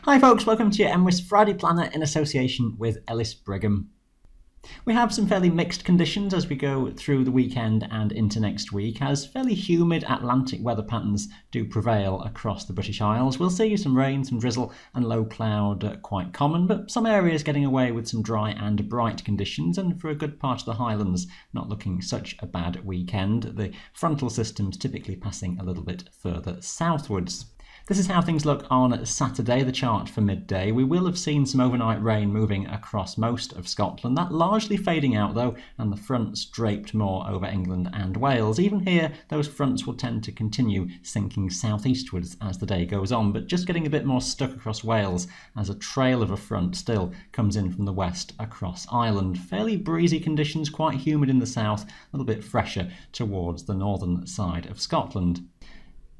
Hi folks, welcome to your mwis Friday Planner in association with Ellis Brigham. We have some fairly mixed conditions as we go through the weekend and into next week, as fairly humid Atlantic weather patterns do prevail across the British Isles. We'll see some rain, some drizzle and low cloud quite common, but some areas getting away with some dry and bright conditions, and for a good part of the Highlands not looking such a bad weekend. The frontal systems typically passing a little bit further southwards. This is how things look on Saturday, the chart for midday. We will have seen some overnight rain moving across most of Scotland, that largely fading out though, and the fronts draped more over England and Wales. Even here, those fronts will tend to continue sinking southeastwards as the day goes on, but just getting a bit more stuck across Wales as a trail of a front still comes in from the west across Ireland. Fairly breezy conditions, quite humid in the south, a little bit fresher towards the northern side of Scotland.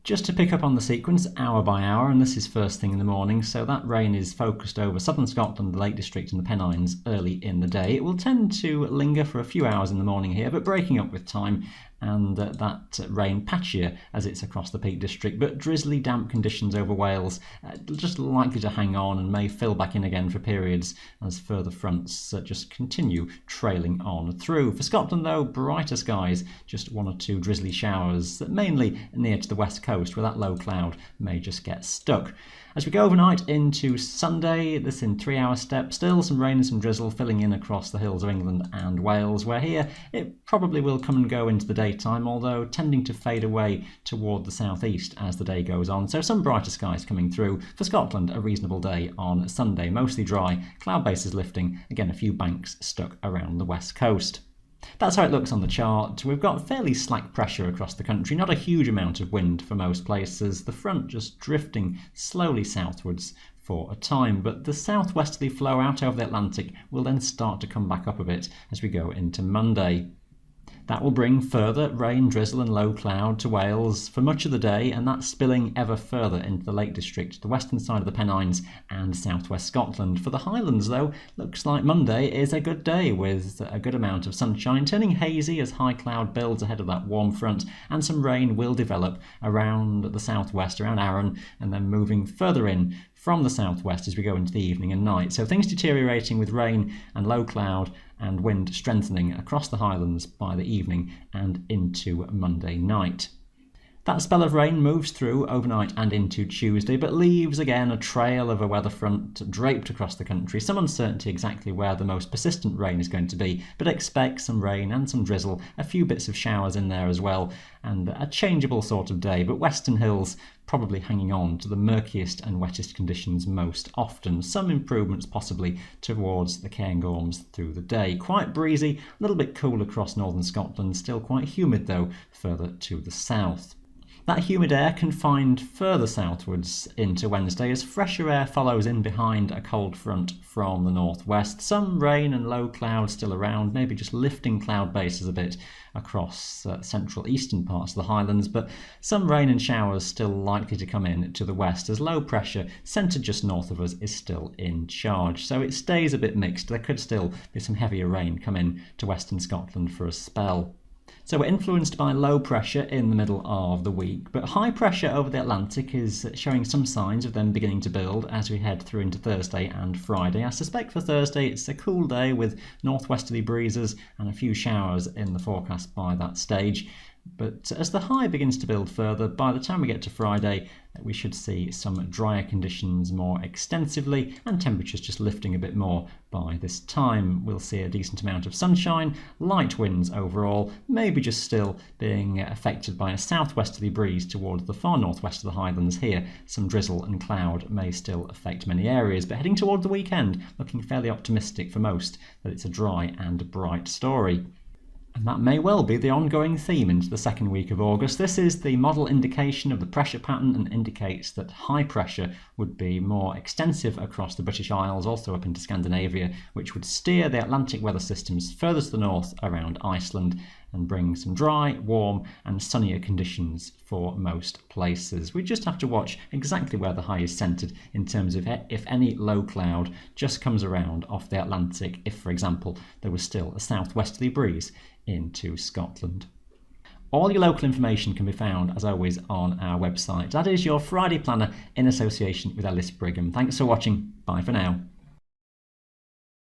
Just to pick up on the sequence hour by hour, and this is first thing in the morning, so that rain is focused over southern Scotland, the Lake District and the Pennines early in the day. It will tend to linger for a few hours in the morning here, but breaking up with time, and that rain patchier as it's across the Peak District, but drizzly damp conditions over Wales, just likely to hang on and may fill back in again for periods as further fronts just continue trailing on through. For Scotland though, brighter skies, just one or two drizzly showers, mainly near to the west coast where that low cloud may just get stuck. As we go overnight into Sunday, this in 3 hour step, still some rain and some drizzle filling in across the hills of England and Wales, where here it probably will come and go into the daytime, although tending to fade away toward the southeast as the day goes on. So some brighter skies coming through. For Scotland, a reasonable day on Sunday, mostly dry, cloud bases lifting, again a few banks stuck around the west coast. That's how it looks on the chart. We've got fairly slack pressure across the country, not a huge amount of wind for most places, the front just drifting slowly southwards for a time, but the southwesterly flow out over the Atlantic will then start to come back up a bit as we go into Monday. That will bring further rain, drizzle and low cloud to Wales for much of the day, and that's spilling ever further into the Lake District, the western side of the Pennines and southwest Scotland. For the Highlands though, looks like Monday is a good day with a good amount of sunshine, turning hazy as high cloud builds ahead of that warm front, and some rain will develop around the southwest, around Arran, and then moving further in from the southwest as we go into the evening and night. So things deteriorating with rain and low cloud and wind strengthening across the Highlands by the evening and into Monday night. That spell of rain moves through overnight and into Tuesday, but leaves again a trail of a weather front draped across the country. Some uncertainty exactly where the most persistent rain is going to be, but expect some rain and some drizzle, a few bits of showers in there as well, and a changeable sort of day, but Western Hills probably hanging on to the murkiest and wettest conditions most often. Some improvements possibly towards the Cairngorms through the day. Quite breezy, a little bit cool across northern Scotland, still quite humid though further to the south. That humid air can find further southwards into Wednesday as fresher air follows in behind a cold front from the northwest. Some rain and low cloud still around, maybe just lifting cloud bases a bit across central eastern parts of the Highlands, but some rain and showers still likely to come in to the west as low pressure centred just north of us is still in charge. So it stays a bit mixed. There could still be some heavier rain come in to western Scotland for a spell. So we're influenced by low pressure in the middle of the week, but high pressure over the Atlantic is showing some signs of them beginning to build as we head through into Thursday and Friday. I suspect for Thursday it's a cool day with northwesterly breezes and a few showers in the forecast by that stage. But as the high begins to build further, by the time we get to Friday, we should see some drier conditions more extensively and temperatures just lifting a bit more by this time. We'll see a decent amount of sunshine, light winds overall, maybe just still being affected by a southwesterly breeze towards the far northwest of the Highlands here. Some drizzle and cloud may still affect many areas, but heading toward the weekend, looking fairly optimistic for most that it's a dry and bright story. And that may well be the ongoing theme into the second week of August. This is the model indication of the pressure pattern and indicates that high pressure would be more extensive across the British Isles, also up into Scandinavia, which would steer the Atlantic weather systems further to the north around Iceland and bring some dry, warm and sunnier conditions for most places. We just have to watch exactly where the high is centred in terms of if any low cloud just comes around off the Atlantic, if, for example, there was still a southwesterly breeze into Scotland. All your local information can be found, as always, on our website. That is your Friday planner in association with Ellis Brigham. Thanks for watching. Bye for now.